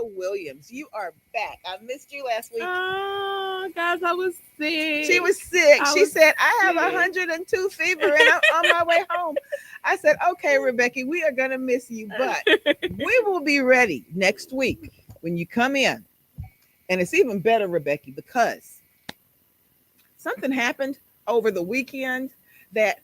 Williams. You are back. I missed you last week. Oh, guys, I was sick. She was sick. I She was said, I have sick. 102 fever and I'm on my way home. I said, okay, Rebecca, we are going to miss you, but we will be ready next week when you come in. And it's even better, Rebecca, because something happened over the weekend that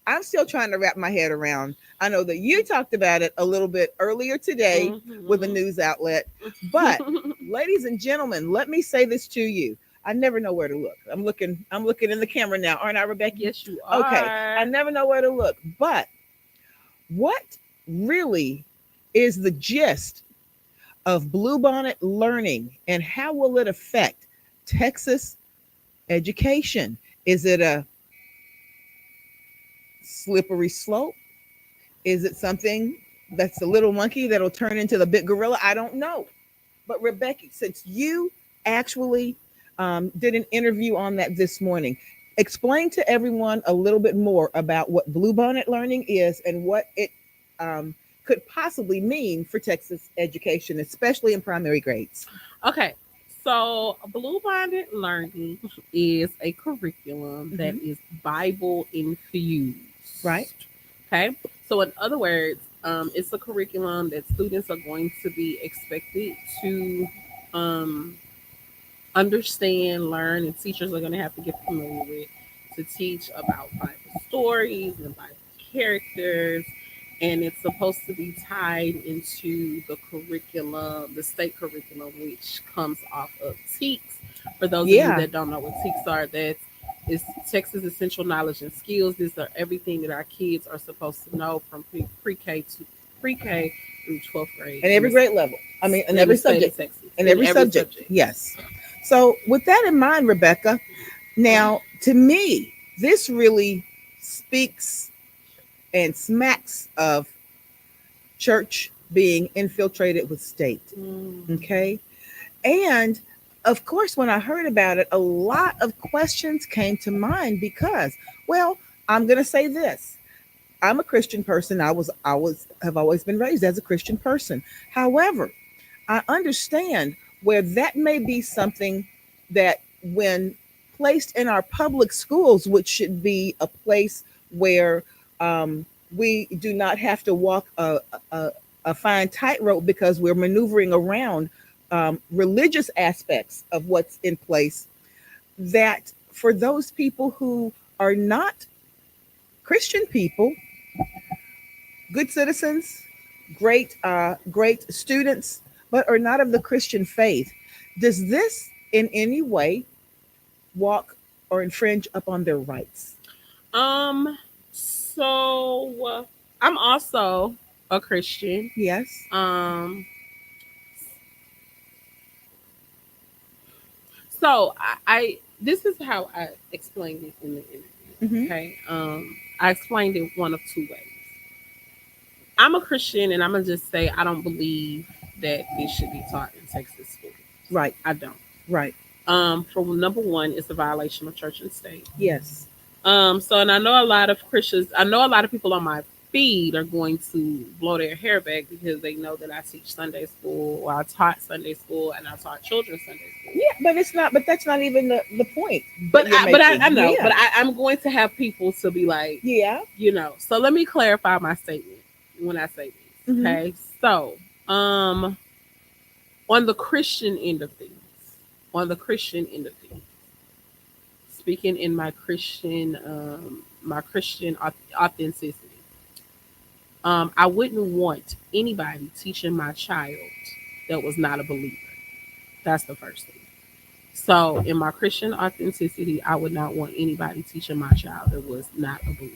I'm still trying to wrap my head around. I know that you talked about it a little bit earlier today with a news outlet, but ladies and gentlemen, let me say this to you. I never know where to look. I'm looking in the camera now, aren't I, Rebecca? Yes, you are. Okay. I never know where to look. But what really is the gist of Bluebonnet Learning and how will it affect Texas education? Is it a slippery slope? Is it something that's a little monkey that'll turn into the big gorilla? I don't know. But Rebecca, since you actually did an interview on that this morning, explain to everyone a little bit more about what Bluebonnet Learning is and what it could possibly mean for Texas education, especially in primary grades. Okay. So, Bluebonnet Learning is a curriculum that is Bible infused. Right. Okay. So, in other words, it's a curriculum that students are going to be expected to understand, learn, and teachers are going to have to get familiar with to teach about Bible stories and Bible characters. And it's supposed to be tied into the curriculum, the state curriculum, which comes off of TEKS. For those of you that don't know what TEKS are, that's it's Texas Essential Knowledge and Skills. These are everything that our kids are supposed to know from pre-K through 12th grade. And every grade level. I mean, in every subject. In every subject. Yes. So with that in mind, Rebecca, now to me, this really speaks and smacks of church being infiltrated with state. Okay. And of course, when I heard about it, a lot of questions came to mind because, well, I'm going to say this. I'm a Christian person. I have always been raised as a Christian person. However, I understand where that may be something that when placed in our public schools, which should be a place where we do not have to walk a fine tightrope because we're maneuvering around religious aspects of what's in place, that for those people who are not Christian people, good citizens, great students, but are not of the Christian faith, does this in any way walk or infringe upon their rights? So I'm also a Christian. Yes. So I this is how I explained it in the interview. Okay. I explained it one of two ways. I'm a Christian, and I'm gonna just say I don't believe that this should be taught in Texas school. Right. I don't. Right. For number one, it's a violation of church and state. Yes. So, and I know a lot of Christians, I know a lot of people on my feed are going to blow their hair back because they know that I teach Sunday school, or I taught Sunday school, and I taught children Sunday school. Yeah, but it's not. But that's not even the point. But I know. Yeah. But I'm going to have people to be like, yeah, So let me clarify my statement when I say this. Okay, so on the Christian end of things, speaking in my Christian authenticity. I wouldn't want anybody teaching my child that was not a believer. That's the first thing. So in my Christian authenticity, I would not want anybody teaching my child that was not a believer.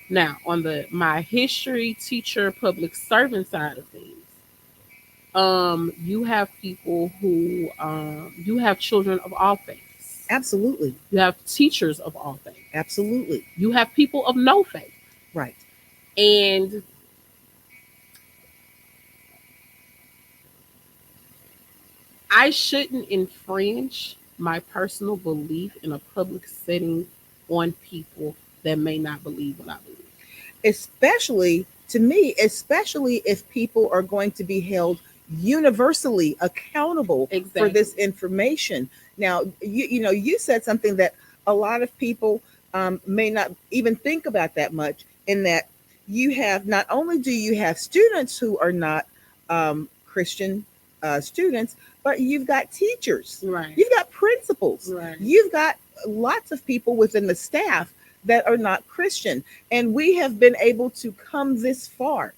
Now, on my history teacher, public servant side of things, you have people who you have children of all faiths. Absolutely. You have teachers of all faiths. Absolutely. You have people of no faith. Right. And I shouldn't infringe my personal belief in a public setting on people that may not believe what I believe. Especially, to me, especially if people are going to be held universally accountable for Exactly. this information. Now, you said something that a lot of people may not even think about that much. In that you have, not only do you have students who are not Christian students, but you've got teachers, Right. you've got principals, Right. you've got lots of people within the staff that are not Christian. And we have been able to come this far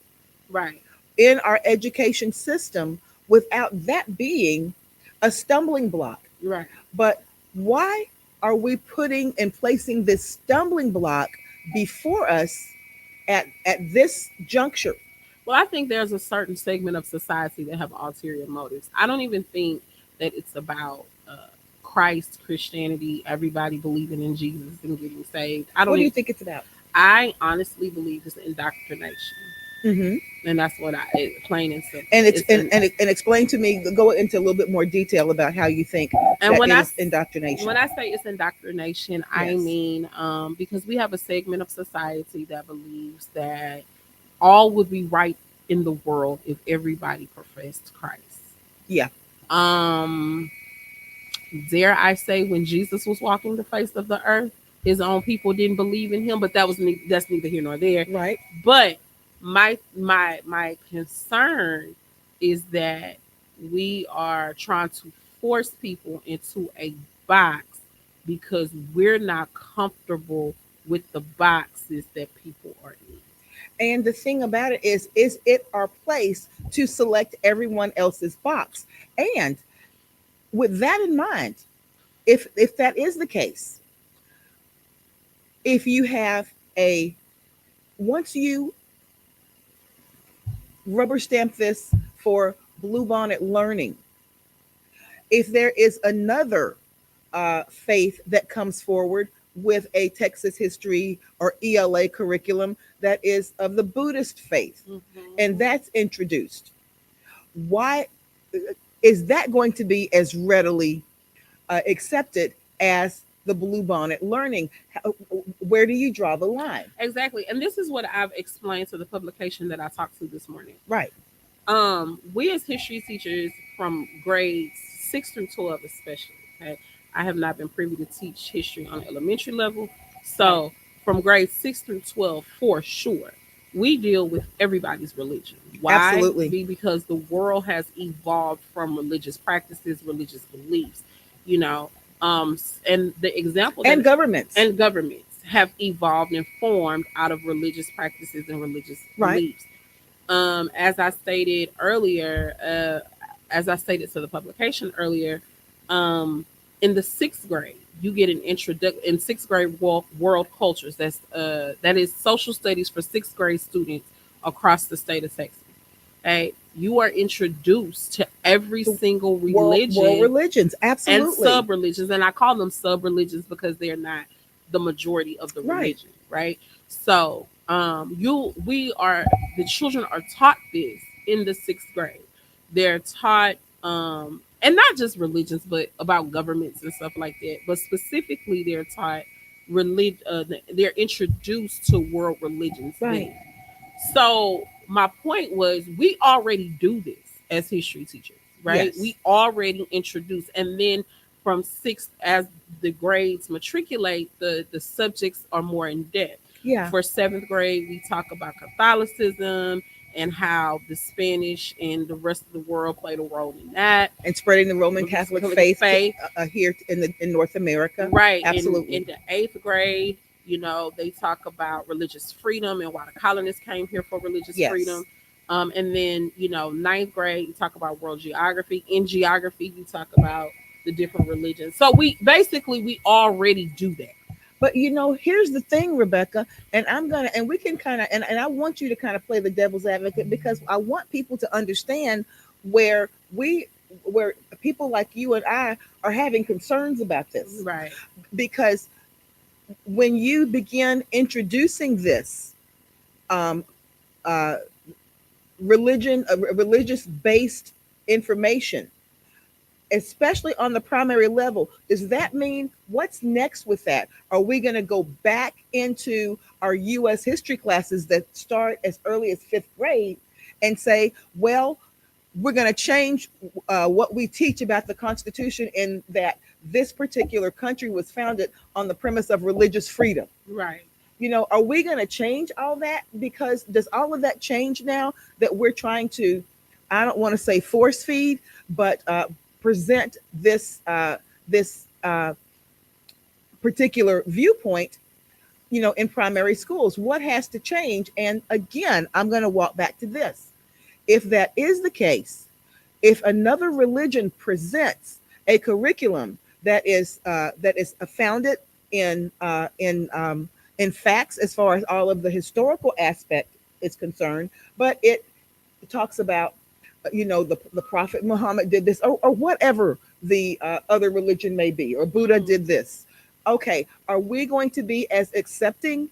Right. in our education system without that being a stumbling block. Right. But why are we putting and placing this stumbling block before us at this juncture? Well, I think there's a certain segment of society that have ulterior motives. I don't even think that it's about Christ, Christianity, everybody believing in Jesus and getting saved. I What don't do you even. think it's about? I honestly believe it's indoctrination, Mm-hmm. and that's what plain and simple. And it's It's an and explain to me, go into a little bit more detail about how you think and that when it I is indoctrination. when I say it's indoctrination, I Yes. mean because we have a segment of society that believes that all would be right in the world if everybody professed Christ. Yeah. Um, dare I say, when Jesus was walking the face of the earth, his own people didn't believe in him, but that's neither here nor there. Right. But my concern is that we are trying to force people into a box because we're not comfortable with the boxes that people are in. And the thing about it is it our place to select everyone else's box? And with that in mind, if that is the case, if you have a once you rubber stamp this for Bluebonnet Learning, if there is another faith that comes forward with a Texas history or ELA curriculum that is of the Buddhist faith, and Mm-hmm. that's introduced, why is that going to be as readily accepted as the Bluebonnet Learning? Where do you draw the line? Exactly. And this is what I've explained to the publication that I talked to this morning. Right. We as history teachers from grades 6 through 12 especially, okay, I have not been privy to teach history on elementary level. Right. So from grades 6 through 12, for sure, we deal with everybody's religion. Why? Absolutely. Because the world has evolved from religious practices, religious beliefs, you know. And the example that And governments. and governments have evolved and formed out of religious practices and religious Right. beliefs. As I stated earlier, as I stated to the publication earlier, um, in the 6th grade, you get an introduction in 6th grade world cultures. That is social studies for 6th grade students across the state of Texas. Okay, you are introduced to every The single world religion religions. and Absolutely. sub religions, and I call them sub religions because they're not the majority of the Right. religion, right? So, the children are taught this in the 6th grade. They're taught, and not just religions, but about governments and stuff like that. But specifically, they're taught they're introduced to world religions then. Right. So my point was, we already do this as history teachers, right? Yes. We already introduce, and then from sixth, as the grades matriculate, the subjects are more in depth. Yeah. For 7th grade, we talk about Catholicism and how the Spanish and the rest of the world played a role in that. And spreading the Roman Catholic faith Faith, here in North America. right? In Absolutely. the 8th grade, they talk about religious freedom and why the colonists came here for religious Yes. freedom. And then, ninth grade, you talk about world geography. In geography, you talk about the different religions. So we already do that. But here's the thing, Rebecca, and we can kind of, and I want you to kind of play the devil's advocate, because I want people to understand where where people like you and I are having concerns about this. Right. Because when you begin introducing this um, uh, religious based information, especially on the primary level, does that mean what's next with that? Are we going to go back into our U.S. history classes that start as early as 5th grade and say, well, we're going to change what we teach about the Constitution, in that this particular country was founded on the premise of religious freedom. Right. Are we going to change all that? Because does all of that change now that we're trying to, I don't want to say force feed, but present this particular viewpoint, in primary schools? What has to change? And again, I'm going to walk back to this. If that is the case, if another religion presents a curriculum that is founded in facts, as far as all of the historical aspect is concerned, but it talks about the prophet Muhammad did this, or whatever the other religion may be, or Buddha Mhm. did this. Okay, are we going to be as accepting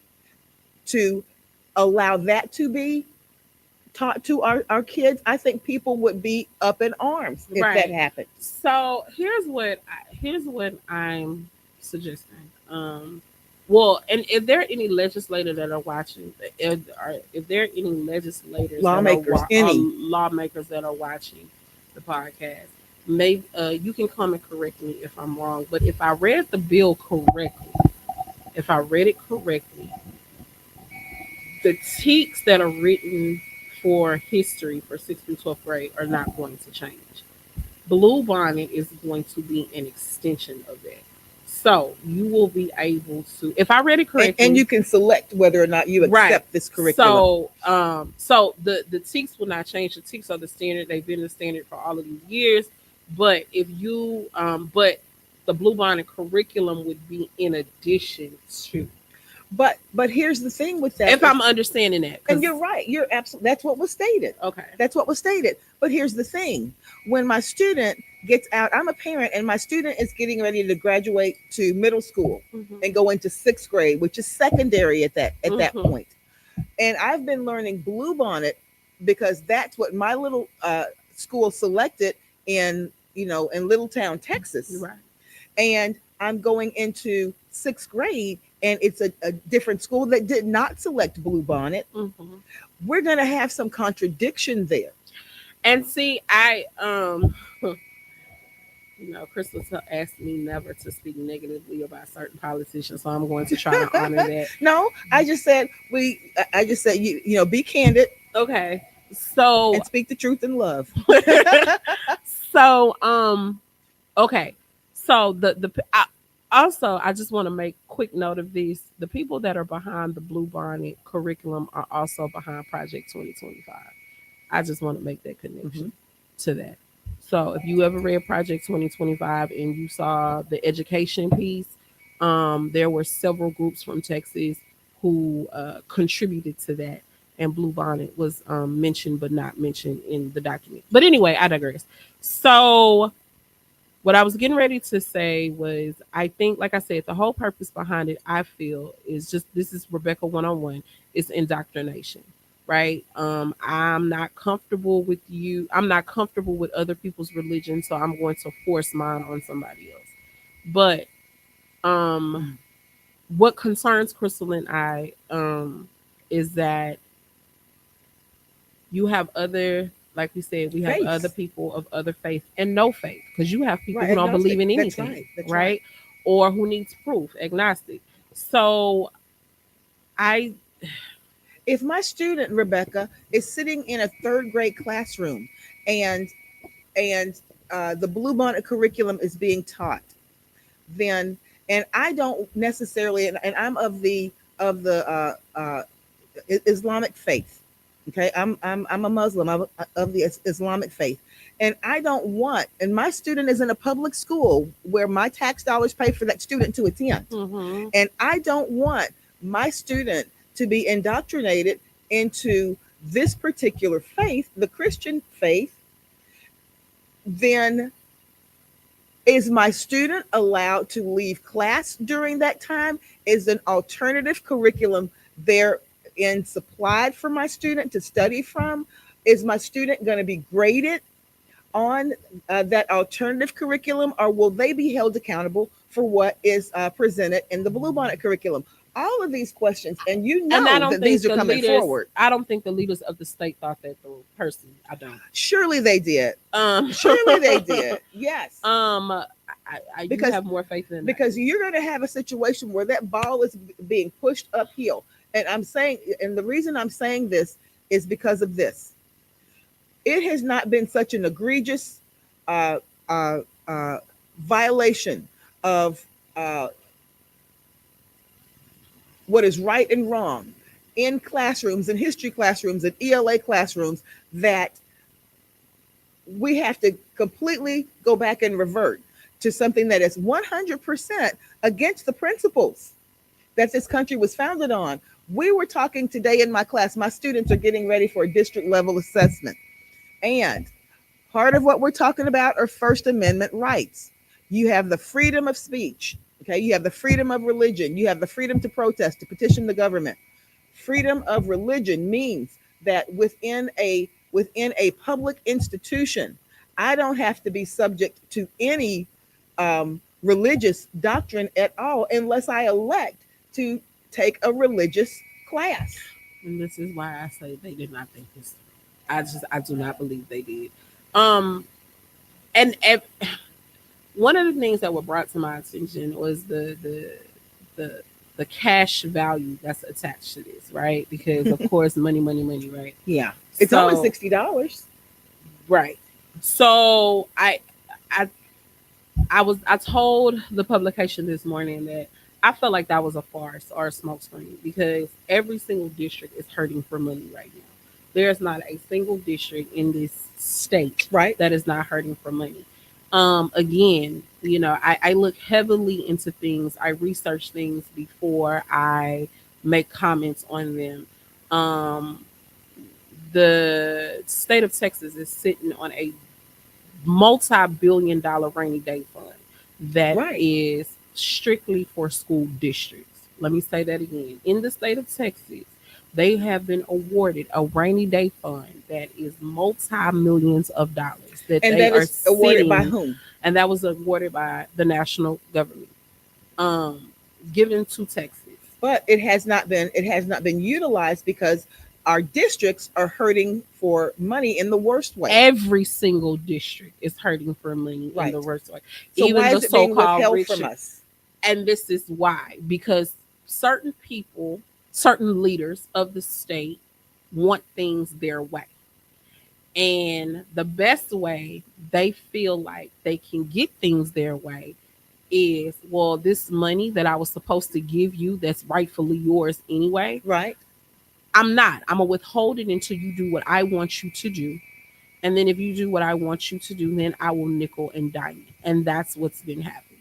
to allow that to be taught to our kids? I think people would be up in arms if that Right. happened. So here's what I'm suggesting. Well, and if there are any legislators that are watching, if there are any legislators that Lawmakers, are any. lawmakers that are watching the podcast, maybe you can come and correct me if I'm wrong. But if I read the bill correctly, if I read it correctly, the teaks that are written for history for 6th through 12th grade are not going to change. Bluebonnet is going to be an extension of that. So you will be able to, if I read it And correctly, you can select whether or not you right. accept this curriculum. So the TEKS will not change. The TEKS are the standard. They've been the standard for all of these years. But if you, but the Bluebonnet curriculum would be in addition to. But here's the thing with that. If I'm understanding that, And because you're right. You're absolutely, that's what was stated. okay, That's what was stated. But here's the thing. When my student gets out, I'm a parent, and my student is getting ready to graduate to middle school hmm and go into 6th grade, which is secondary at that hmm point. And I've been learning Bluebonnet because that's what my little school selected in Littletown, Texas. right, And I'm going into 6th grade, and it's a different school that did not select Bluebonnet. hmm We're going to have some contradiction there. and see, Crystal asked me never to speak negatively about certain politicians, so I'm going to try to honor that. No, I just said, be candid Okay, so and speak the truth in love. so okay, so also I just want to make quick note of this: the people that are behind the Bluebonnet curriculum are also behind Project 2025. I just want to make that Mhm. connection to that. So if you ever read Project 2025 and you saw the education piece, there were several groups from Texas who contributed to that, and Bluebonnet was mentioned but not mentioned in the document. But anyway, I digress. So what I was getting ready to say was, I think, like I said, the whole purpose behind it, I feel, is just, this is Rebecca 101, is indoctrination, right? I'm not comfortable with other people's religion, so I'm going to force mine on somebody else. But um, what concerns Crystal and I is that you have other, like we said, we have other Faiths. people of other faith and no faith, because you have people Right. who don't believe Agnostic. in That's anything, right. That's right. right? Or who needs proof, agnostic. So I, If my student, Rebecca, is sitting in a 3rd grade classroom, and the Bluebonnet curriculum is being taught, then, and I don't necessarily, and I'm of the Islamic faith. Okay, I'm a Muslim of the Islamic faith, and I don't want. And my student is in a public school where my tax dollars pay for that student to attend, mm-hmm, and I don't want my student to be indoctrinated into this particular faith, the Christian faith. Then is my student allowed to leave class during that time? Is an alternative curriculum there in supplied for my student to study from? Is my student going to be graded on that alternative curriculum, or will they be held accountable for what is presented in the Bluebonnet curriculum? all of these questions, and you And I know don't that think these are the coming leaders. forward. I don't think the leaders of the state thought that through. Personally, I don't. Surely they did. Um, Surely they did. Yes. you Because have more faith than I because do. you're going to have a situation where that ball is being pushed uphill. And I'm saying, and the reason I'm saying this is because of this. It has not been such an egregious uh, uh, uh, violation of uh, what is right and wrong in classrooms, in history classrooms, in ELA classrooms, that we have to completely go back and revert to something that is 100% against the principles that this country was founded on. We were talking today in my class, my students are getting ready for a district level assessment. And part of what we're talking about are First Amendment rights. You have the freedom of speech, okay? You have the freedom of religion, you have the freedom to protest, to petition the government. Freedom of religion means that within a public institution, I don't have to be subject to any religious doctrine at all unless I elect to take a religious class. And this is why I say they did not think this through. I do not believe they did. Um, and one of the things that were brought to my attention was the the cash value that's attached to this, right? Because of course, money, right? Yeah, it's only So $60. right. So I I told the publication this morning that I felt like that was a farce or a smokescreen because every single district is hurting for money right now. There's not a single district in this state Right? that is not hurting for money. Again, I look heavily into things. I research things before I make comments on them. Um, the state of Texas is sitting on a multi-billion-dollar rainy day fund that Right. is strictly for school districts. Let me say that again. In the state of Texas, they have been awarded a rainy day fund that is multi-millions of dollars that And they that are is awarded by sitting, whom? and that was awarded by the national government, um, given to Texas. But it has not been utilized because our districts are hurting for money in the worst way. Every single district is hurting for money in the Right. worst way. So Even why the is it being so-called withheld rich. from us? And this is why, because certain people, certain leaders of the state want things their way. And the best way they feel like they can get things their way is, well, this money that I was supposed to give you that's rightfully yours anyway, Right. I'm not. I'm going to withhold it until you do what I want you to do. And then if you do what I want you to do, then I will nickel and dime it. And that's what's been happening.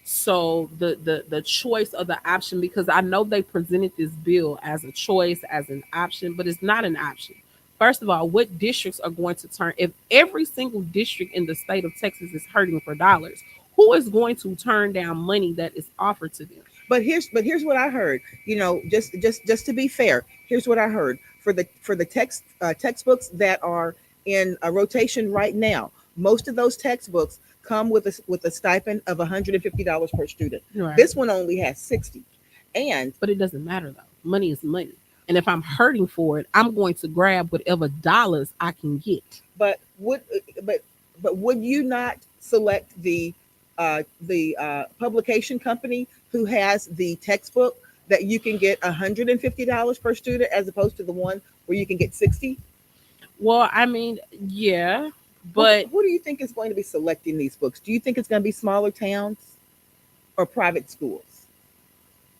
So the choice of the option, because I know they presented this bill as a choice, as an option, but it's not an option. First of all, what districts are going to turn, if every single district in the state of Texas is hurting for dollars, who is going to turn down money that is offered to them? But here's what I heard. Just to be fair, here's what I heard for the textbooks that are in a rotation right now. Most of those textbooks come with a stipend of $150 per student. Right. This one only has 60. And But it doesn't matter though. Money is money. And if I'm hurting for it, I'm going to grab whatever dollars I can get. but would but would you not select the publication company who has the textbook that you can get $150 per student as opposed to the one where you can get 60? Well, I mean, yeah, Who, but who do you think is going to be selecting these books? Do you think it's going to be smaller towns or private schools?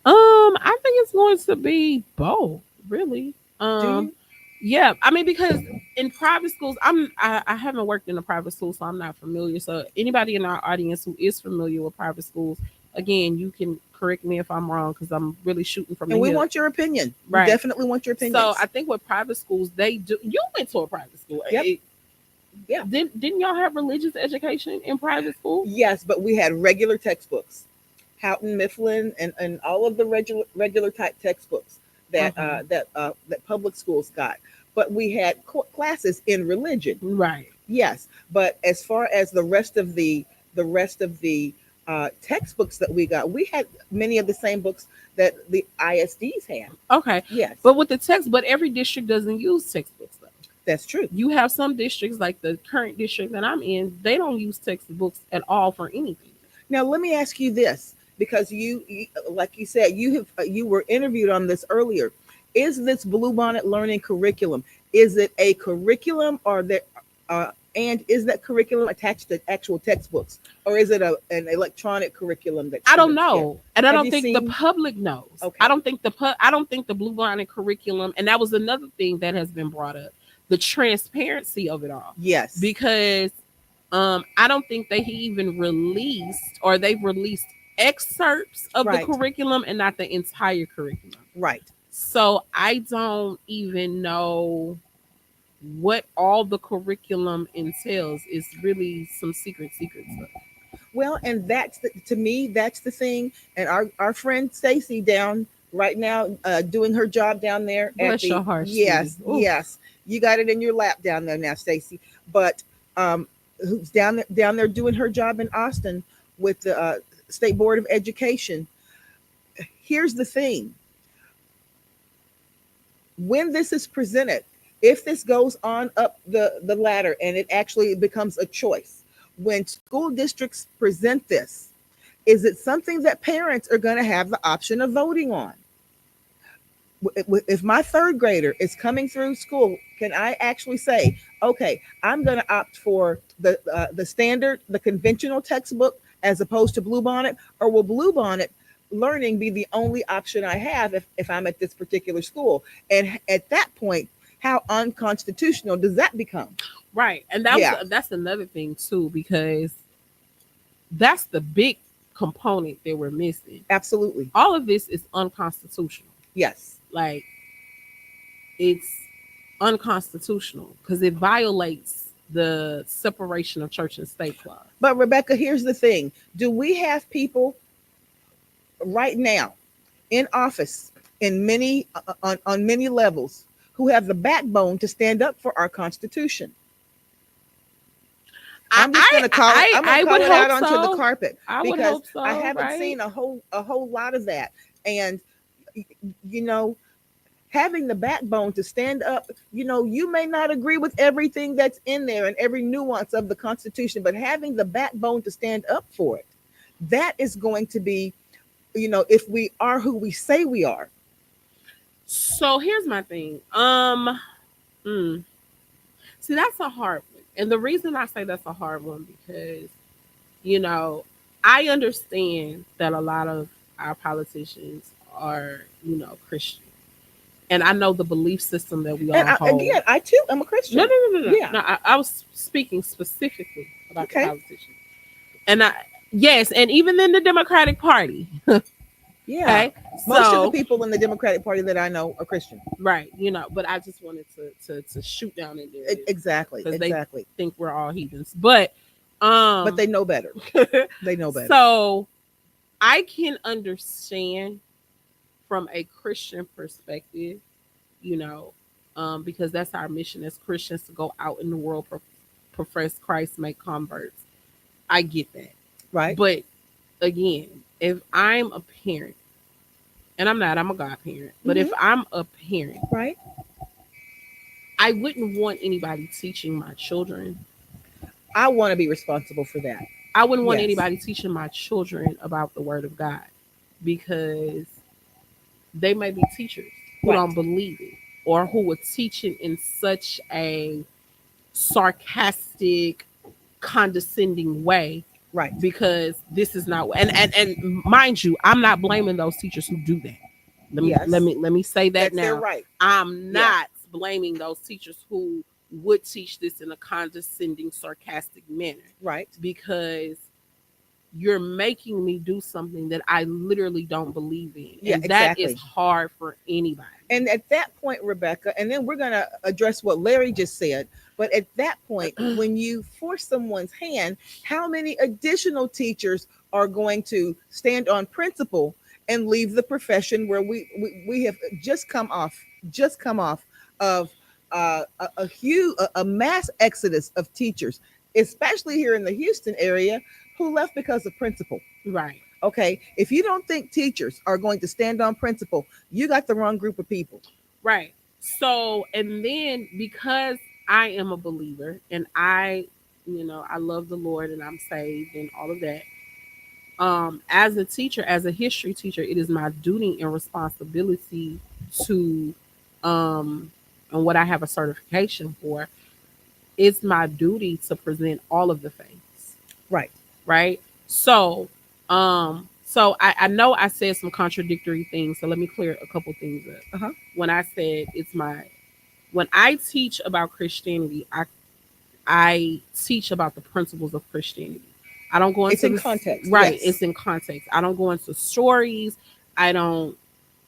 I think it's going to be both, really. Do Um, you? yeah, I mean, because in private schools, I haven't worked in a private school, so I'm not familiar. So anybody in our audience who is familiar with private schools, again, you can correct me if I'm wrong because I'm really shooting from And the we hip. want your opinion. We Right. definitely want your So opinions. I think with private schools, they do. You went to a private school. Yep. Yeah. Didn't y'all have religious education in private school? Yes, but we had regular textbooks, Houghton Mifflin, and all of the regular type textbooks Okay. that public schools got. But we had classes in religion. Right. Yes, but as far as the rest of the textbooks that we got. We had many of the same books that the ISDs had. Okay. Yes, But with the text, but every district doesn't use textbooks though. that's true. You have some districts like the current district that I'm in, they don't use textbooks at all for anything. Now, let me ask you this, because like you said, you were interviewed on this earlier. Is this Bluebonnet Learning curriculum? Is it a curriculum, or that, and is that curriculum attached to actual textbooks, or is it an electronic curriculum that I don't students get? know, and I Have don't you think the seen? public knows. Okay. I don't think the Bluebonnet curriculum, and that was another thing that has been brought up, the transparency of it all, Yes. because I don't think they even released, or they've released excerpts of the Right. curriculum and not the entire curriculum. Right. So I don't even know what all the curriculum entails. Is really some secret stuff. Well, and to me, that's the thing. And our friend Stacy down right now, doing her job down there at Bless the, your heart, yes, sweetie. Oof. yes, you got it in your lap down there now, Stacy. But who's down there doing her job in Austin with the State Board of Education? Here's the thing: when this is presented, if this goes on up the ladder and it actually becomes a choice, when school districts present this, is it something that parents are going to have the option of voting on? If my third grader is coming through school, can I actually say, okay, I'm going to opt for the standard, the conventional textbook as opposed to Bluebonnet, or will Bluebonnet Learning be the only option I have if I'm at this particular school? And at that point, how unconstitutional does that become? Right, and Yeah, that's another thing too, because that's the big component that we're missing. absolutely. All of this is unconstitutional. Yes. Like, it's unconstitutional because it violates the separation of church and state clause. But Rebecca, here's the thing: do we have people right now in office in many on many levels who have the backbone to stand up for our Constitution? I'm just going to call it. I'm going to call it out onto the carpet, I would because hope so. I haven't Right? seen a whole lot of that. And you know, having the backbone to stand up, you may not agree with everything that's in there and every nuance of the Constitution, but having the backbone to stand up for it, that is going to be, if we are who we say we are. So here's my thing. See, that's a hard one. And the reason I say that's a hard one, because, you know, I understand that a lot of our politicians are, Christian. And I know the belief system that we all And hold. again, I too am a Christian. No. Yeah. No, I was speaking specifically about Okay. the politicians. And yes, and even in the Democratic Party. Yeah. Okay. Most of the people in the Democratic Party that I know are Christian. Right, but I just wanted to shoot down in there. Exactly. Exactly. They think we're all heathens. But they know better. They know better. So I can understand from a Christian perspective, because that's our mission as Christians, to go out in the world, profess Christ, make converts. I get that. Right. But again, if I'm a parent, and I'm not, I'm a godparent, but if I'm a parent, right, I wouldn't want anybody teaching my children. I want to be responsible for that. I wouldn't want anybody teaching my children about the word of God, because they may be teachers who don't believe it, or who would teach it in such a sarcastic, condescending way. Right. Because this is not, and mind you, I'm not blaming those teachers who do that. Let me say that now. Right. I'm not blaming those teachers who would teach this in a condescending, sarcastic manner. Right. Because you're making me do something that I literally don't believe in. Yeah, and exactly. That is hard for anybody. And at that point, Rebecca, and then we're going to address what Larry just said, but at that point, when you force someone's hand, how many additional teachers are going to stand on principle and leave the profession, where we have just come off of a mass exodus of teachers, especially here in the Houston area, who left because of principle. Right. Okay, if you don't think teachers are going to stand on principle, you got the wrong group of people. Right. So, and then because I am a believer and I love the Lord and I'm saved and all of that. As a teacher, as a history teacher, it is my duty and responsibility to, um, and what I have a certification for, it's my duty to present all of the faiths. Right. Right. So I know I said some contradictory things, so let me clear a couple things up. Uh-huh. When I said it's my when I teach about Christianity, I teach about the principles of Christianity. I don't go It's into in the context. right. Yes. It's in context. I don't go into stories. I don't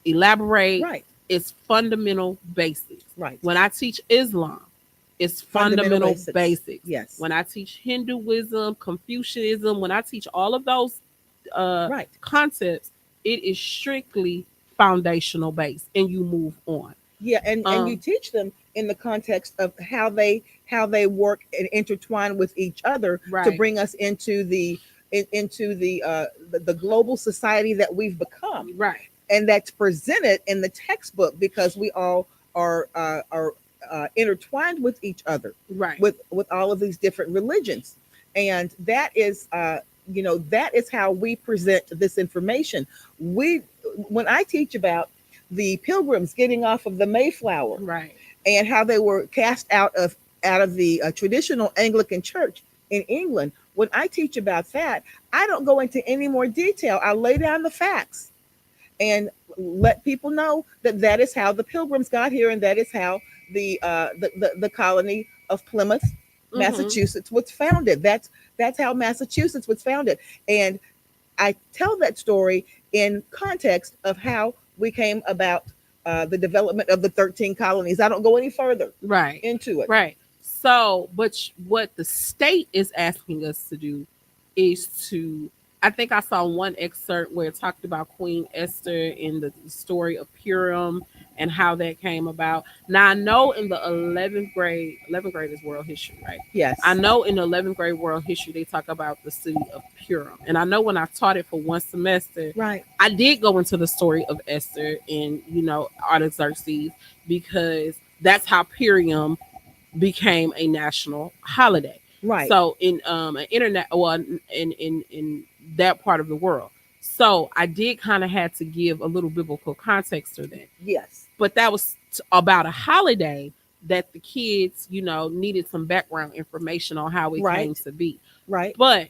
elaborate. Right. It's fundamental basics. Right. When I teach Islam, it's Fundamental fundamental basics. basics. Yes. When I teach Hinduism, Confucianism, when I teach all of those Right. concepts, it is strictly foundational based, and you move on. Yeah, and you Um, teach them in the context of how they work and intertwine with each other to right, bring us into the global society that we've become, right, and that's presented in the textbook because we all are intertwined with each other, right, with all of these different religions, and that is how we present this information. We When I teach about the pilgrims getting off of the Mayflower right, and how they were cast out of the traditional Anglican church in England, when I teach about that, I don't go into any more detail. I lay down the facts and let people know that that is how the pilgrims got here, and that is how the colony of Plymouth, mm-hmm, Massachusetts, was founded. That's how Massachusetts was founded, and I tell that story in context of how we came about the development of the 13 colonies. I don't go any further right, into it. right. So, but what the state is asking us to do is to. I think I saw one excerpt where it talked about Queen Esther in the story of Purim and how that came about. Now I know in the 11th grade is world history, right? I Yes. know in the 11th grade world history they talk about the city of Purim, and I know when I taught it for one semester, Right. I did go into the story of Esther and Artaxerxes because that's how Purim became a national holiday. Right. So in an internet, well, in that part of the world. So I did kind of had to give a little biblical context to that, Yes. but that was about a holiday that the kids, needed some background information on how it came Right. to be. Right. But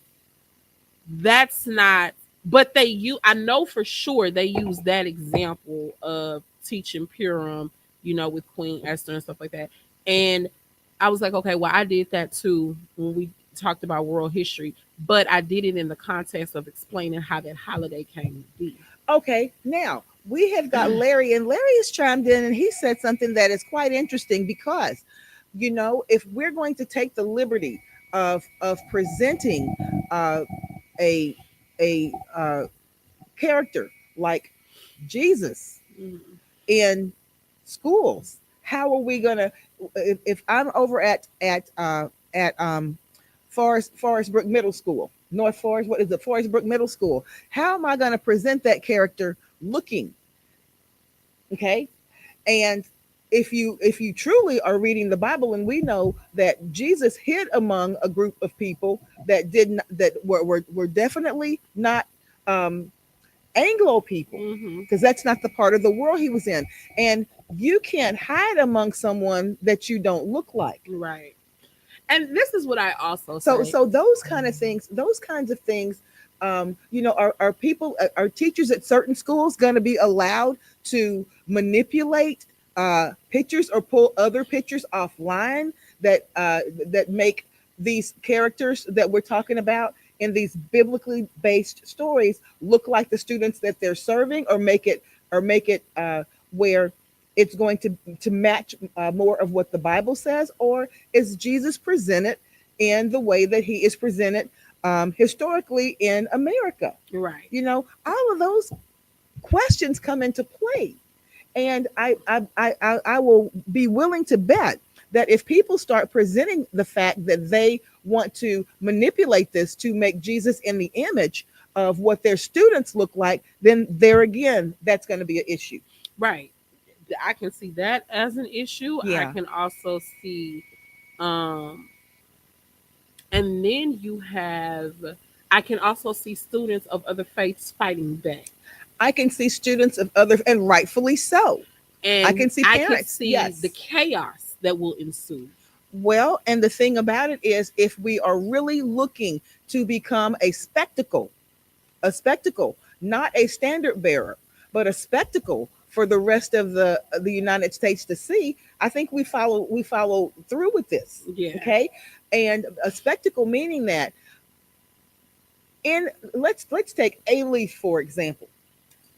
that's not. But I know for sure they use that example of teaching Purim, with Queen Esther and stuff like that. And I was like, okay, well, I did that too when we talked about world history, but I did it in the context of explaining how that holiday came to be. Okay. Now we have got Larry, and Larry has chimed in, and he said something that is quite interesting because, if we're going to take the liberty of presenting uh, a a character like Jesus Mhm. in schools, how are we gonna? If I'm over at Forest Brook Middle School, North Forest, what is it, Forest Brook Middle School? How am I going to present that character looking? Okay, and if you truly are reading the Bible, and we know that Jesus hid among a group of people that didn't that were definitely not um, Anglo people, Mhm. because that's not the part of the world he was in, and you can't hide among someone that you don't look like. Right. And this is what I also So say. so those kinds of things, are people, are teachers at certain schools going to be allowed to manipulate pictures or pull other pictures offline that make these characters that we're talking about in these biblically based stories look like the students that they're serving, or make it where it's going to match more of what the Bible says, or is Jesus presented in the way that he is presented historically in America? Right. All of those questions come into play, and I will be willing to bet that if people start presenting the fact that they want to manipulate this to make Jesus in the image of what their students look like, then there again, that's going to be an issue. Right. I can see that as an issue. I Yeah. can also see, um, and then you have, I can also see students of other faiths fighting back. I can see students of other, and rightfully so. I And can see I can parents. see the Yes. chaos that will ensue. Well, and the thing about it is, if we are really looking to become a spectacle, not a standard bearer, but a spectacle for the rest of the United States to see, I think we follow through with this. Yeah. Okay, and a spectacle meaning that in let's take Alief for example,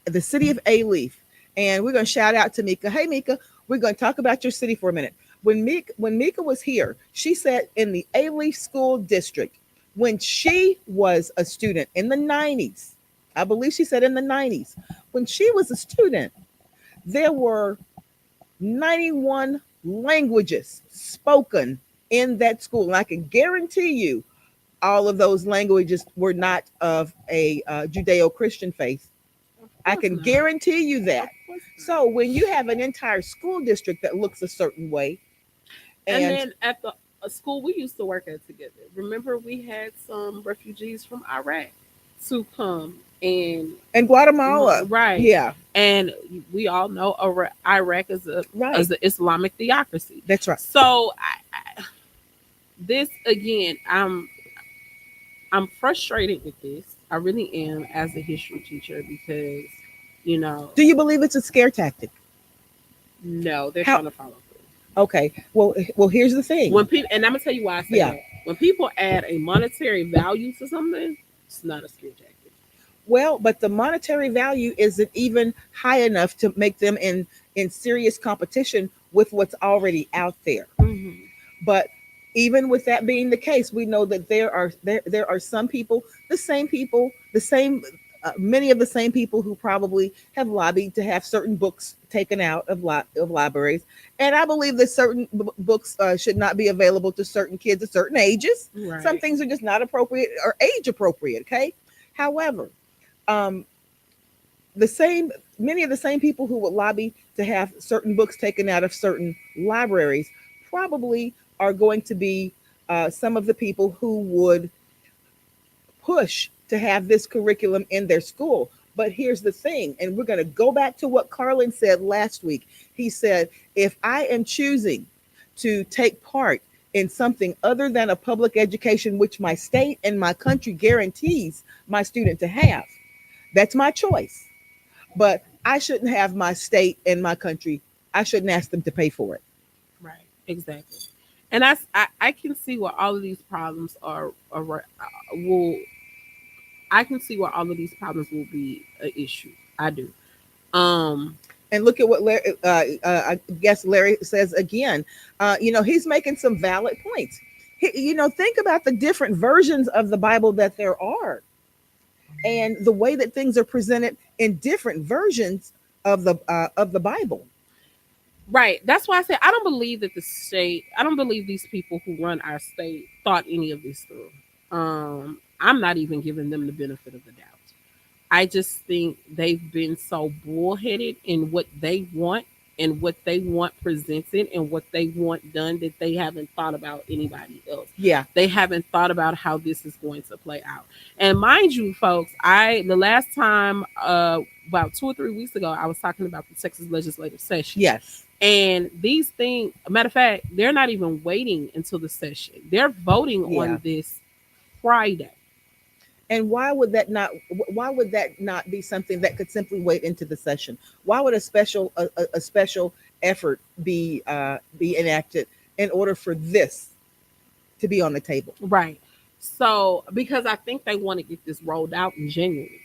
the city of Alief, and we're going to shout out to Mika. Hey Mika, we're going to talk about your city for a minute. When Mika was here, she said in the Alief school district, when she was a student in the 90s, I believe she said in the 90s, when she was a student, there were 91 languages spoken in that school. And I can guarantee you all of those languages were not of a Judeo Christian faith. Of I course can not. guarantee you Of that. course not. So when you have an entire school district that looks a certain way, And and then at the school we used to work at together, remember we had some refugees from Iraq to come and Guatemala, right, yeah, and we all know Iraq is a right, as an Islamic theocracy. that's right. So this again, I'm frustrated with this. I really am as a history teacher because you know Do you believe it's a scare tactic? no, they're How? trying to follow through. Okay, well, here's the thing. When people, and I'm gonna tell you why I say Yeah, that. When people add a monetary value to something, it's not a scare tactic. well, but the monetary value isn't even high enough to make them in serious competition with what's already out there. Mm-hmm. But even with that being the case, we know that there are some people, the same many of the same people who probably have lobbied to have certain books taken out of libraries, and I believe that certain books should not be available to certain kids at certain ages. Some Right. things are just not appropriate or age appropriate. Okay, however, um, the same many of the same people who would lobby to have certain books taken out of certain libraries probably are going to be some of the people who would push to have this curriculum in their school. But here's the thing, and we're going to go back to what Carlin said last week. He said, if I am choosing to take part in something other than a public education, which my state and my country guarantees my student to have, that's my choice. But I shouldn't have my state and my country, I shouldn't ask them to pay for it. Right. Exactly. And I can see where all of these problems will I can see where all of these problems will be an issue. I do. Um. And look at what I guess Larry says again. He's making some valid points. Think about the different versions of the Bible that there are, and the way that things are presented in different versions of the Bible. Right. That's why I say I don't believe that the state. I don't believe these people who run our state thought any of this through. I'm not even giving them the benefit of the doubt. I just think they've been so bullheaded in what they want and what they want presented and what they want done that they haven't thought about anybody else. Yeah. They haven't thought about how this is going to play out. And mind you, folks, the last time about 2 or 3 weeks ago, I was talking about the Texas legislative session. Yes. And these things, matter of fact, they're not even waiting until the session. They're voting Yeah. on this Friday. And why would that not be something that could simply wait into the session? Why would a special effort be enacted in order for this to be on the table? Right. So, because I think they want to get this rolled out in January.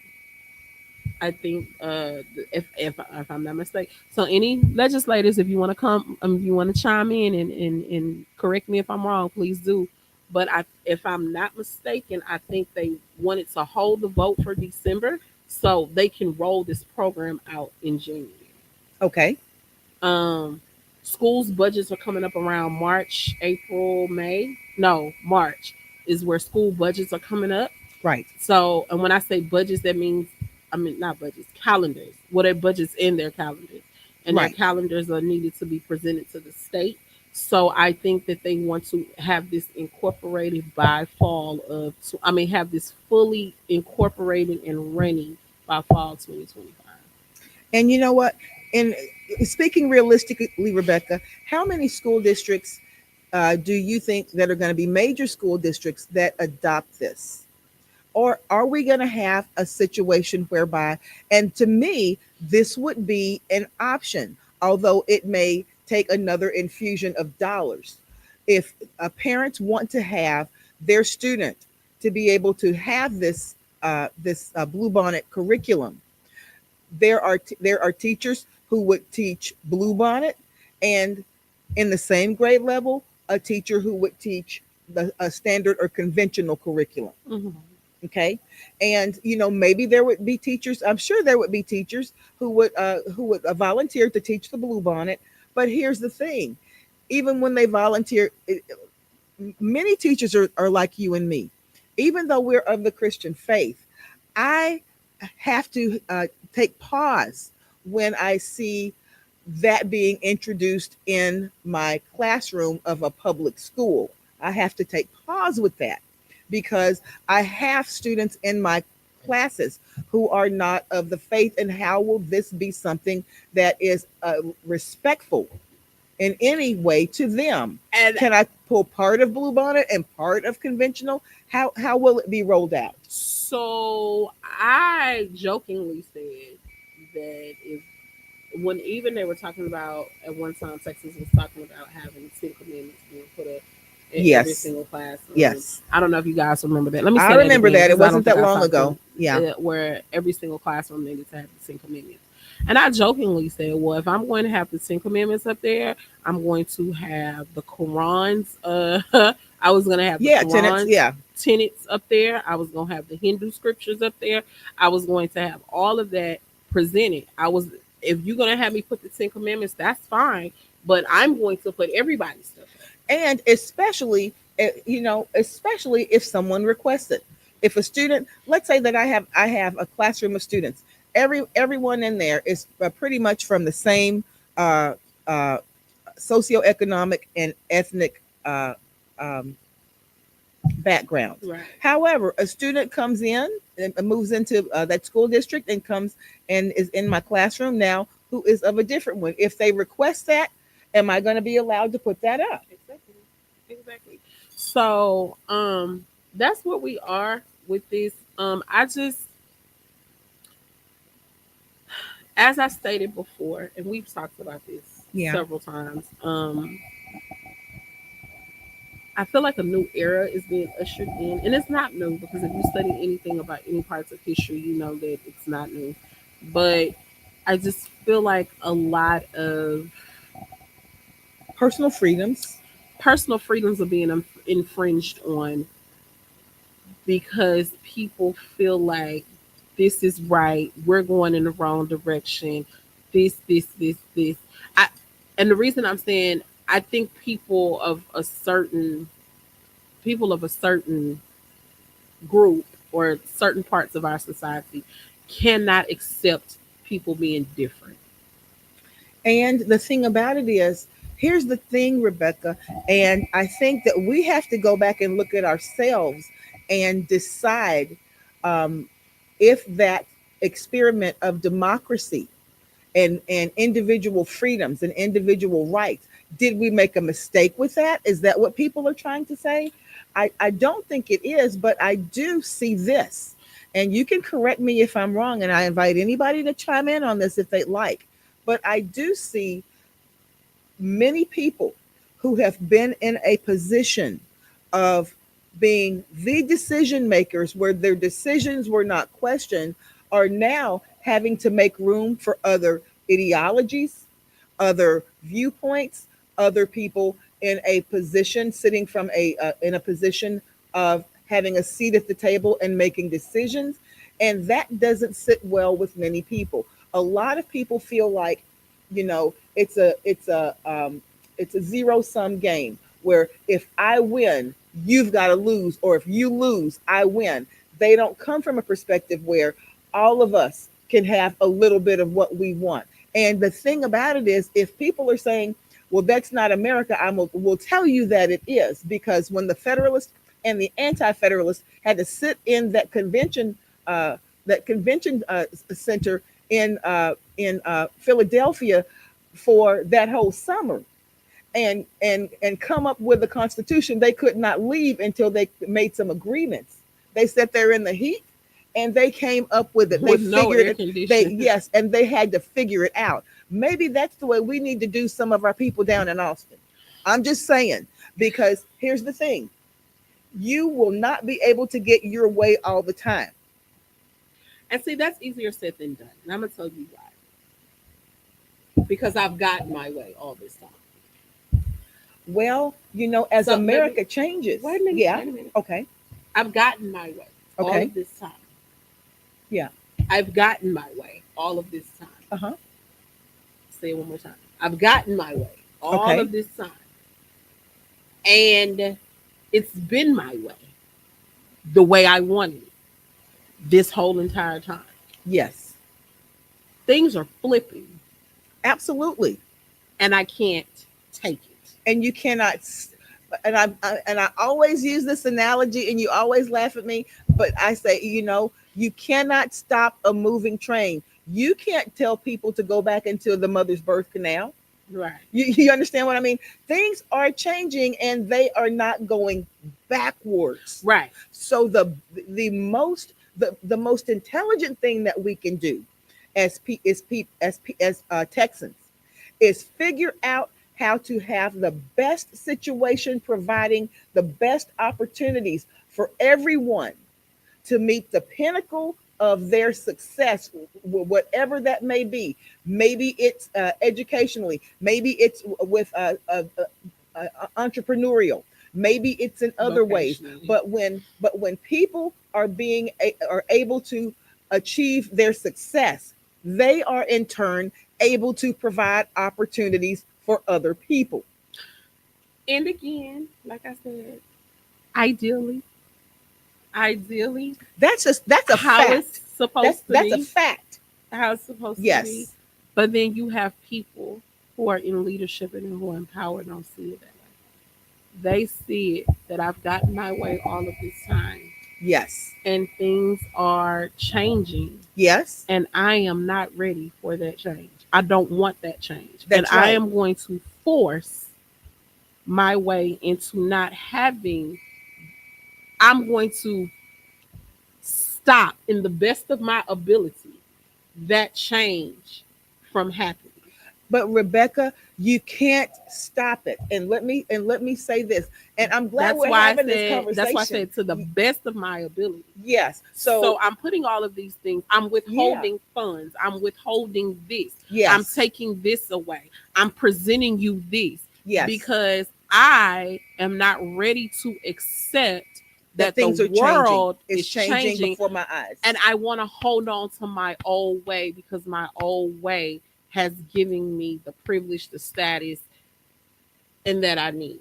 I think, if I'm not mistaken. So, any legislators, if you want to come, if you want to chime in and correct me if I'm wrong, please do. But if I'm not mistaken, I think they wanted to hold the vote for December so they can roll this program out in January. Okay. Um, schools budgets are coming up around March, April, May. No, March is where school budgets are coming up. Right. So, and when I say budgets, that means, I mean, not budgets, calendars. What are budgets in their calendars? And their Right. calendars are needed to be presented to the state. So I think that they want to have this incorporated by fall of, I mean, have this fully incorporated and running by fall 2025. And you know what? And speaking realistically, Rebecca, how many school districts do you think that are going to be major school districts that adopt this? Or are we going to have a situation whereby, and to me, this would be an option, although it may take another infusion of dollars. If parents want to have their student to be able to have this Bluebonnet curriculum, there are teachers who would teach Bluebonnet, and in the same grade level, a teacher who would teach a standard or conventional curriculum. Mm-hmm. Okay, and maybe there would be teachers, I'm sure there would be teachers who would volunteer to teach the Bluebonnet. But here's the thing, even when they volunteer, many teachers are like you and me. Even though we're of the Christian faith, I have to take pause when I see that being introduced in my classroom of a public school. I have to take pause with that, because I have students in my classes who are not of the faith. And how will this be something that is respectful in any way to them? And Can I pull part of Bluebonnet and part of conventional? How will it be rolled out? so I jokingly said that if, when even they were talking about at one time, Texas was talking about having 10 commandments being put up in every Yes. single classroom. Yes. I don't know if you guys remember that. Let me I say that remember again that. It because I don't wasn't think that I long talked ago. to Yeah. where every single classroom needed to have the 10 commandments. And I jokingly said, well, if I'm going to have the 10 commandments up there, I'm going to have the Quran's. I was going to have the Yeah, tenants. Quran's Yeah. tenets up there. I was going to have the Hindu scriptures up there. I was going to have all of that presented. If you're going to have me put the 10 commandments, that's fine. But I'm going to put everybody's stuff up. And especially if someone requests it. If a student, let's say that I have a classroom of students, everyone in there is pretty much from the same uh, uh, socioeconomic and ethnic um, background. Right. However, a student comes in and moves into that school district and comes and is in my classroom now, who is of a different one. If they request that, am I going to be allowed to put that up? Exactly. Exactly. So, that's what we are with this. I just, as I stated before, and we've talked about this Yeah. several times, I feel like a new era is being ushered in, and it's not new because if you study anything about any parts of history, you know that it's not new. But I just feel like a lot of Personal freedoms. personal freedoms are being infringed on because people feel like this is right, we're going in the wrong direction. This. I and the reason I'm saying I think people of a certain group or certain parts of our society cannot accept people being different. And the thing about it is, here's the thing, Rebecca, and I think that we have to go back and look at ourselves and decide um, if that experiment of democracy and individual freedoms and individual rights, did we make a mistake with that? Is that what people are trying to say? I don't think it is, but I do see this. And you can correct me if I'm wrong, and I invite anybody to chime in on this if they'd like. But I do see many people who have been in a position of being the decision makers where their decisions were not questioned are now having to make room for other ideologies, other viewpoints, other people in a position sitting from a in a position of having a seat at the table and making decisions, and that doesn't sit well with many people. A lot of people feel like it's a zero sum game where if I win, you've got to lose, or if you lose, I win. They don't come from a perspective where all of us can have a little bit of what we want. And the thing about it is, if people are saying, well, that's not America, will tell you that it is, because when the Federalists and the Anti-Federalists had to sit in uh, that convention center in Philadelphia for that whole summer, and come up with a constitution, they could not leave until they made some agreements. They sat there in the heat and they came up with it. They with no figured air it. They conditioning. Yes, and they had to figure it out. Maybe that's the way we need to do some of our people down in Austin. I'm just saying, because here's the thing: you will not be able to get your way all the time. And see, that's easier said than done. And I'm gonna tell you why. Because I've gotten my way all this time. Well, as So let me America changes, wait a minute. yeah, Wait a minute. okay, I've gotten my way all okay, of this time. yeah, I've gotten my way all of this time. uh huh, Say it one more time. I've gotten my way all okay, of this time. And it's been my way, the way I wanted it this whole entire time. yes, Things are flipping absolutely. and I can't take it. And you cannot and I always use this analogy, and you always laugh at me, but I say, you cannot stop a moving train. You can't tell people to go back into the mother's birth canal. Right. You understand what I mean? Things are changing and they are not going backwards. Right. So the most intelligent thing that we can do as Texans is figure out how to have the best situation, providing the best opportunities for everyone to meet the pinnacle of their success, whatever that may be. Maybe it's educationally, maybe it's with entrepreneurial, maybe it's in other ways. Vocationally. But when people are able to achieve their success, they are in turn able to provide opportunities for other people. And again, like I said, ideally, ideally, That's a how it's fact. That's supposed to that's a be, fact. how it's supposed to be. Yes. But then you have people who are in leadership and who are empowered don't see it that way. They see it that I've gotten my way all of this time Yes. and things are changing Yes. and I am not ready for that change. I don't want that change. And That's I right. am going to force my way into not having, I'm going to stop in the best of my ability that change from happening. But Rebecca, you can't stop it. And let me say this. And I'm glad That's we're why I having this said that's why I conversation. said to the best of my ability. Yes. So So I'm putting all of these things. I'm yeah. withholding funds. I'm withholding this. I'm Yes. taking this away. I'm presenting you this Yes. because I am not ready to accept That that the things are changing. world It's is changing changing before my eyes. and I want to hold on to my old way because my old way has given me the privilege, the status, and that I need.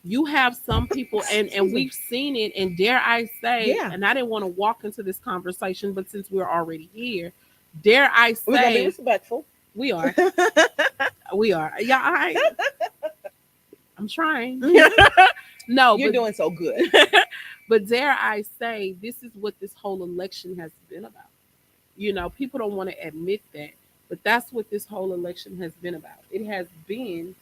You have some people, and Excuse me. we've seen it, and dare I say, Yeah. and I didn't want to walk into this conversation, but since we're already here, dare I We're gonna be say, respectful. we are, we are. Yeah, I'm trying. No, You're but doing so good. but dare I say, this is what this whole election has been about. You know, people don't want to admit that, but that's what this whole election has been about. It has been,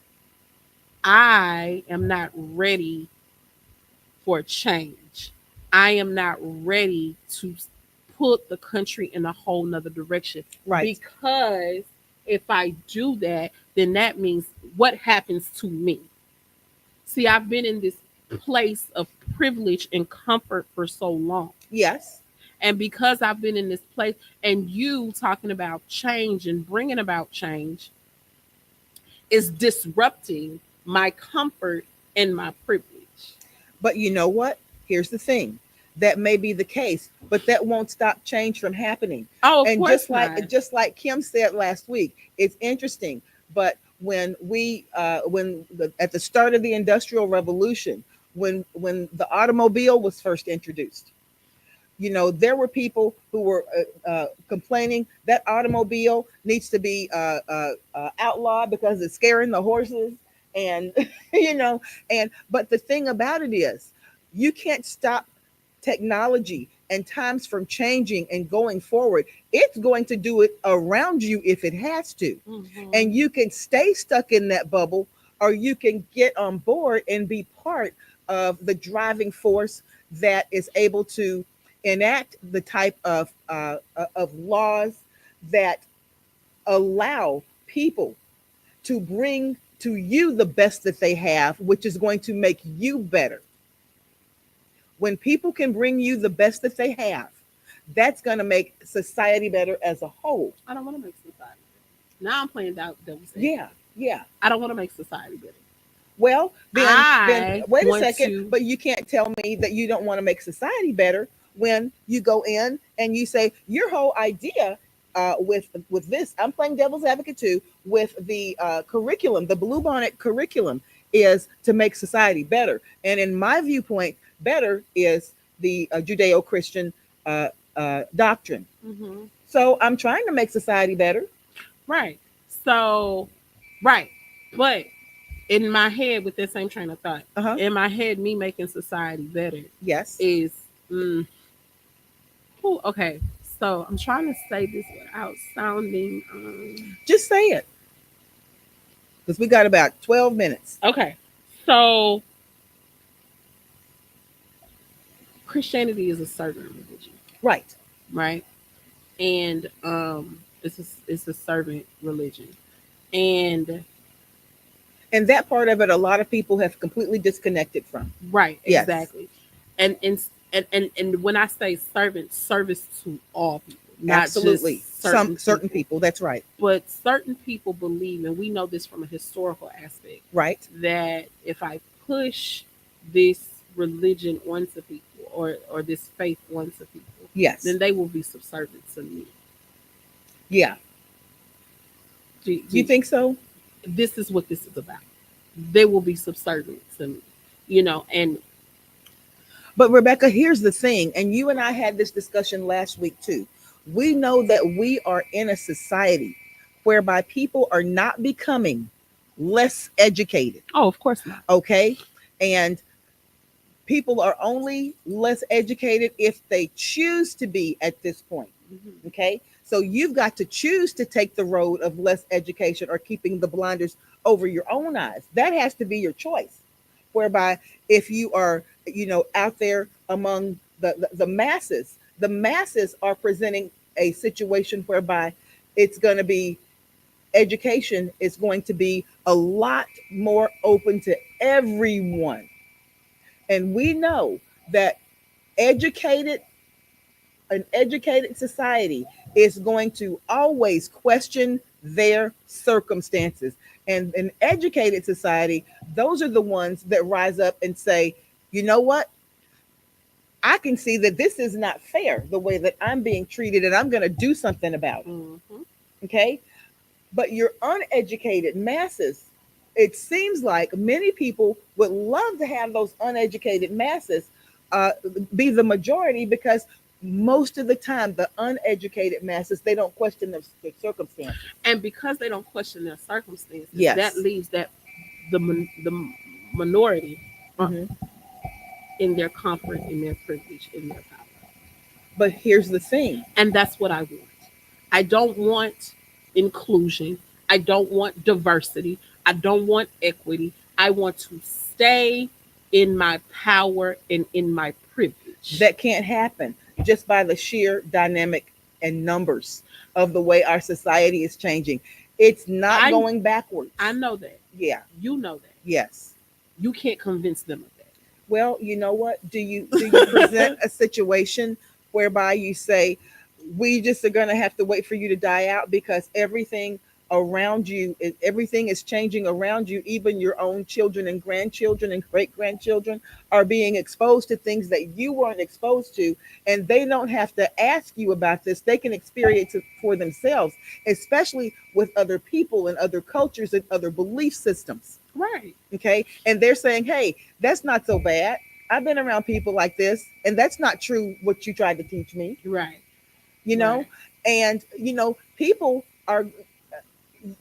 I am not ready for change. I am not ready to put the country in a whole nother direction Right. because if I do that, then that means what happens to me. See, I've been in this place of privilege and comfort for so long. Yes. And because I've been in this place, and you talking about change and bringing about change is disrupting my comfort and my privilege. But you know what? Here's the thing. that may be the case, but that won't stop change from happening. Oh, of And course not. just like Kim said last week, it's interesting. But at the start of the Industrial Revolution, when the automobile was first introduced, there were people who were complaining that automobile needs to be outlawed because it's scaring the horses, and you know, and but the thing about it is, you can't stop technology and times from changing and going forward. It's going to do it around you if it has to, Hmm. and you can stay stuck in that bubble, or you can get on board and be part of the driving force that is able to enact the type of laws that allow people to bring to you the best that they have, which is going to make you better. When people can bring you the best that they have, that's going to make society better as a whole. I don't want to make society better. Now I'm playing devil's Yeah, advocate. yeah. I don't want to make society better. Well, then I wait a want second, to. but you can't tell me that you don't want to make society better when you go in and you say your whole idea with this. I'm playing devil's advocate too with the curriculum, the Bluebonnet curriculum is to make society better, and in my viewpoint, better is the Judeo-Christian doctrine. Hmm. So I'm trying to make society better. Right. So, right. But in my head, with that same train of thought, Uh huh. in my head, me making society better Yes. is, mm, okay. So I'm trying to say this without sounding, Just say it because we got about 12 minutes. okay. So Christianity is a servant religion, Right. right? And it's a servant religion, and And that part of it, a lot of people have completely disconnected from. right, Yes, exactly. And when I say servant, service to all people, not absolutely. just Some certain certain people. people. That's right. But certain people believe, and we know this from a historical aspect, Right. that if I push this religion onto people, or this faith onto people, Yes. then they will be subservient to me. Yeah. Do, You do, think so? this is what this is about. They will be subservient to me, and But Rebecca, here's the thing, and you and I had this discussion last week too. We know that we are in a society whereby people are not becoming less educated. oh, of course not. Okay. And people are only less educated if they choose to be at this point. Hmm. Okay. So you've got to choose to take the road of less education or keeping the blinders over your own eyes. That has to be your choice. Whereby, if you are, out there among the masses are presenting a situation whereby it's going to be education is going to be a lot more open to everyone. And we know that educated an educated society is going to always question their circumstances. And an educated society, those are the ones that rise up and say, you know what? I can see that this is not fair the way that I'm being treated, and I'm going to do something about it. Hmm. Okay. But your uneducated masses, it seems like many people would love to have those uneducated masses uh, be the majority, because most of the time the uneducated masses, they don't question their circumstances. And because they don't question their circumstances, that Yes. leaves the minority uh, Hmm. in their comfort, in their privilege, in their power. But here's the thing. And that's what I want. I don't want inclusion. I don't want diversity. I don't want equity. I want to stay in my power and in my privilege. That can't happen just by the sheer dynamic and numbers of the way our society is changing. It's not I going I backwards. know that. Yeah. You know that. Yes. You can't convince them of Well, you know what? Do you present that. a situation whereby you say we just are going to have to wait for you to die out because everything around you. Everything is changing around you. Even your own children and grandchildren and great grandchildren are being exposed to things that you weren't exposed to, and they don't have to ask you about this. They can experience it for themselves, especially with other people and other cultures and other belief systems. Right. Okay, and they're saying, hey, that's not so bad. I've been around people like this, and that's not true what you tried to teach me. Right. you know Right. and people are,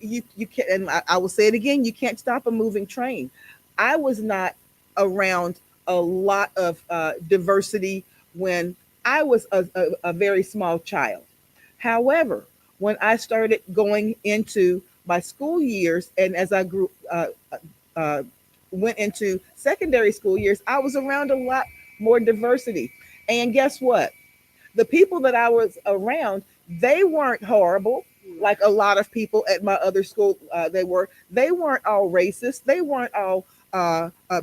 you can't, and I will say it again, you can't stop a moving train. I was not around a lot of diversity when I was a very small child. However, when I started going into my school years, and as I grew uh, went into secondary school years, I was around a lot more diversity. And guess what? The people that I was around, they weren't horrible like a lot of people at my other school. They weren't all racist. They weren't all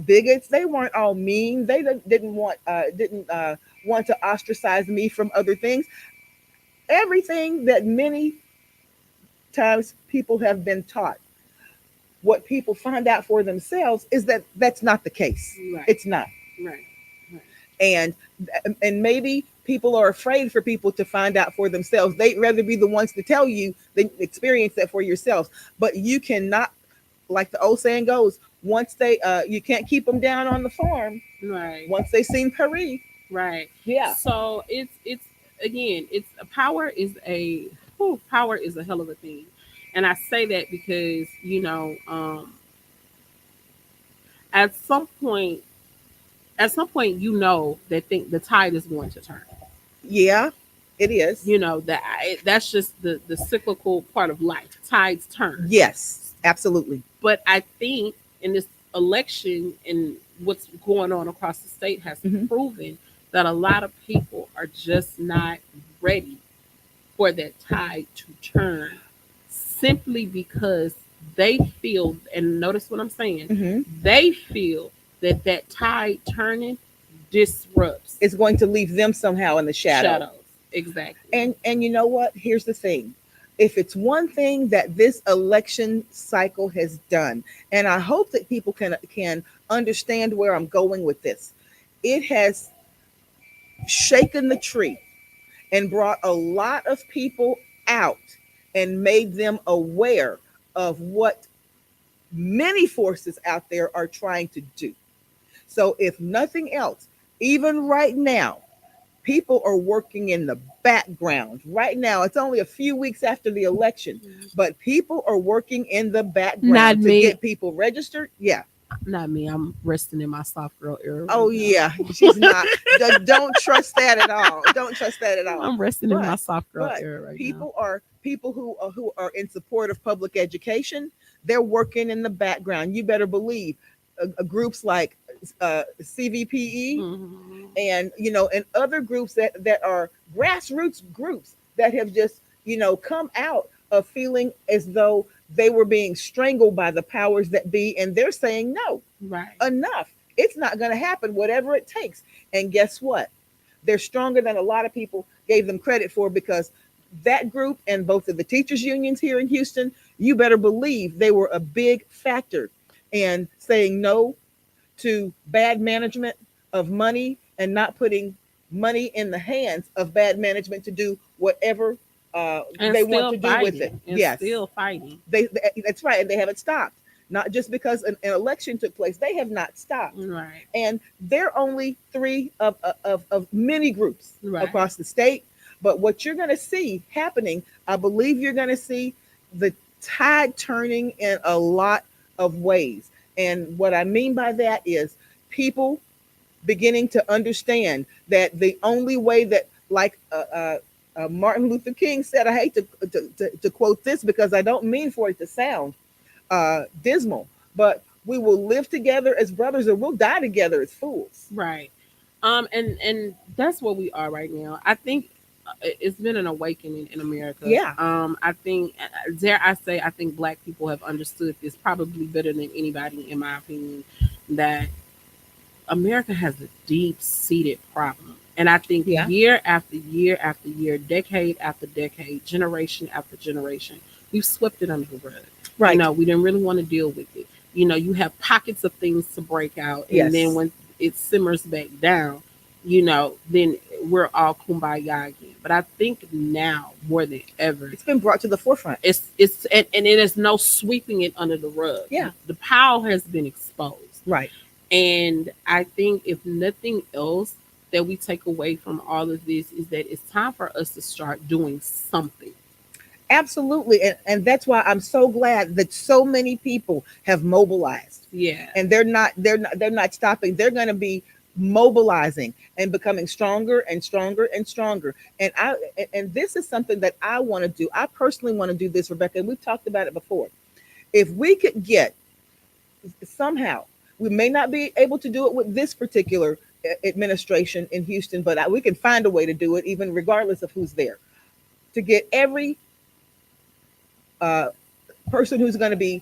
bigots. They weren't all mean. They didn't want to ostracize me from other things. Everything that many times people have been taught, what people find out for themselves is that that's not the case. Right. It's not. Right. Right. and and maybe people are afraid for people to find out for themselves. They'd rather be the ones to tell you than experience that for yourselves. But you cannot, like the old saying goes, once they you can't keep them down on the farm. Right. Once they seen Paris. Right. Yeah. So it's again, it's power is a whew, power is a hell of a thing, and I say that because at some point, that think the tide is going to turn. Yeah, it is. That's just the cyclical part of life. Tides turn. Yes, absolutely. But I think in this election and what's going on across the state has Mhm. proven that a lot of people are just not ready for that tide to turn, simply because they feel, and notice what I'm saying, Mhm. they feel that tide turning disrupts It's going to leave them somehow in the shadow. shadows. Exactly. And you know what? Here's the thing. If it's one thing that this election cycle has done, and I hope that people can understand where I'm going with this, it has shaken the tree and brought a lot of people out and made them aware of what many forces out there are trying to do. So if nothing else, even right now, people are working in the background. Right now, it's only a few weeks after the election, but people are working in the Not background to me. get people registered. Yeah. Not me. I'm resting in my soft girl era right Oh now. yeah, she's not. Don't trust that at all. Don't trust that at all. I'm resting in my But soft girl but era right now. people who are in support of public education. They're working in the background. You better believe groups like CVPE, Mhm. and and other groups that are grassroots groups that have just come out of feeling as though they were being strangled by the powers that be, and they're saying no, Right. enough. It's not going to happen, whatever it takes. And guess what? They're stronger than a lot of people gave them credit for, because that group and both of the teachers unions here in Houston, you better believe they were a big factor in saying no to bad management of money and not putting money in the hands of bad management to do whatever And they want still to do with fighting. it. And Yes, still fighting. that's right, and they haven't stopped. Not just because an election took place; they have not stopped. Right. And they're only three of many groups Right. across the state. But what you're going to see happening, I believe you're going to see the tide turning in a lot of ways. And what I mean by that is people beginning to understand that the only way that, like Martin Luther King said, I hate to quote this because I don't mean for it to sound dismal, but we will live together as brothers or we'll die together as fools. Right. And that's where we are right now. I think it's been an awakening in America. Yeah. I think, dare I say, I think Black people have understood this probably better than anybody, in my opinion, that America has a deep seated problem And I think Yeah. year after year after year, decade after decade, generation after generation, we've swept it under the rug. Right. We didn't really want to deal with it. You have pockets of things to break out. And then Yes. when it simmers back down, then we're all kumbaya again. But I think now more than ever, It's been brought to the forefront. and it is no sweeping it under the rug. Yeah. The pile has been exposed. Right. And I think if nothing else that we take away from all of this is that it's time for us to start doing something. Absolutely. And that's why I'm so glad that so many people have mobilized. Yeah. And they're not stopping. They're going to be mobilizing and becoming stronger and stronger and stronger. And this is something that I want to do. I personally want to do this, Rebecca, and we've talked about it before. If we could get somehow, we may not be able to do it with this particular administration in Houston, but we can find a way to do it, even regardless of who's there, to get every uh, person who's going to be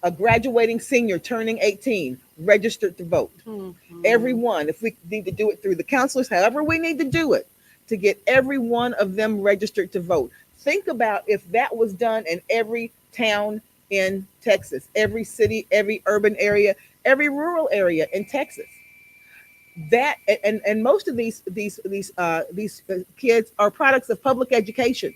a graduating senior turning 18 registered to vote. Mm-hmm. Everyone, if we need to do it through the counselors, however we need to do it, to get every one of them registered to vote. Think about if that was done in every town in Texas, every city, every urban area, every rural area in Texas. That and most of these kids are products of public education.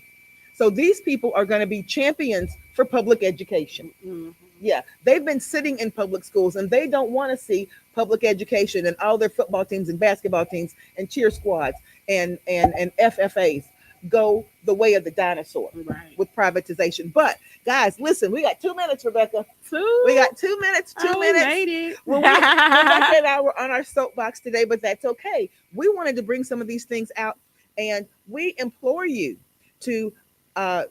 So these people are going to be champions for public education. Mm-hmm. Yeah, they've been sitting in public schools and they don't want to see public education and all their football teams and basketball teams and cheer squads and FFAs go the way of the dinosaur Right. with privatization. But guys, listen, we got 2 minutes, Rebecca. Two. We got 2 minutes. Two Oh, we minutes. made it. Well, we're not that hour on our soapbox today, but that's okay. We wanted to bring some of these things out, and we implore you to uh,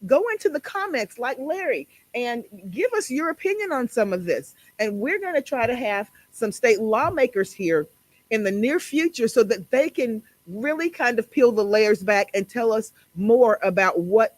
go into the comments like Larry and give us your opinion on some of this. And we're going to try to have some state lawmakers here in the near future so that they can really kind of peel the layers back and tell us more about what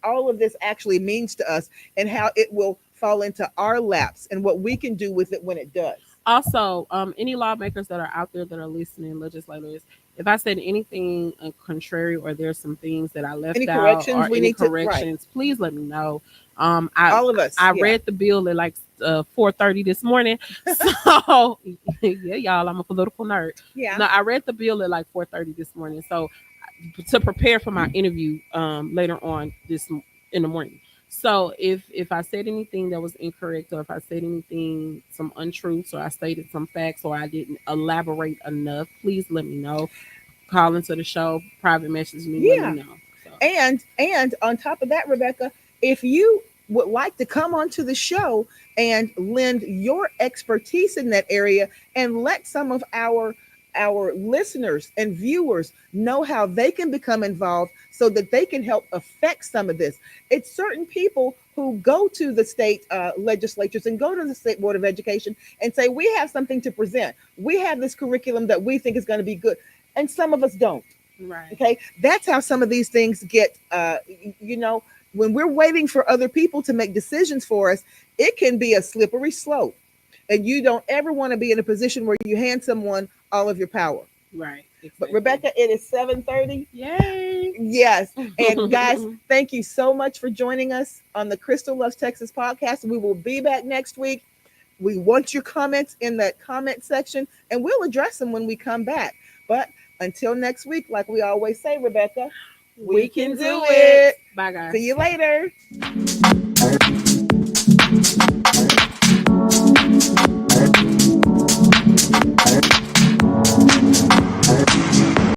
all of this actually means to us and how it will fall into our laps and what we can do with it when it does. Also, any lawmakers that are out there that are listening, legislators, if I said anything contrary or there's some things that I left Any out corrections or we any need to- right. corrections, please let me know. All of us. I yeah. read the bill at like 4:30 this morning. So yeah, y'all, I'm a political nerd. Yeah. No, I read the bill at like 4:30 this morning. So to prepare for my interview later on this in the morning. So if I said anything that was incorrect or if I said anything some untruths or I stated some facts or I didn't elaborate enough, please let me know. Call into the show, private message me, Yeah. let me know. So. And on top of that, Rebecca, if you would like to come onto the show and lend your expertise in that area and let some of our listeners and viewers know how they can become involved so that they can help affect some of this. It's certain people who go to the state legislatures and go to the state board of education and say, we have something to present. We have this curriculum that we think is going to be good. And some of us don't. Right. Okay. That's how some of these things get, when we're waiting for other people to make decisions for us, it can be a slippery slope. And you don't ever want to be in a position where you hand someone all of your power. Right. Exactly. But Rebecca, it is 7:30. Yay. Yes. And guys, thank you so much for joining us on the Crystal Loves Texas podcast. We will be back next week. We want your comments in that comment section and we'll address them when we come back. But until next week, like we always say, Rebecca, we can do it. Bye, guys. See you later.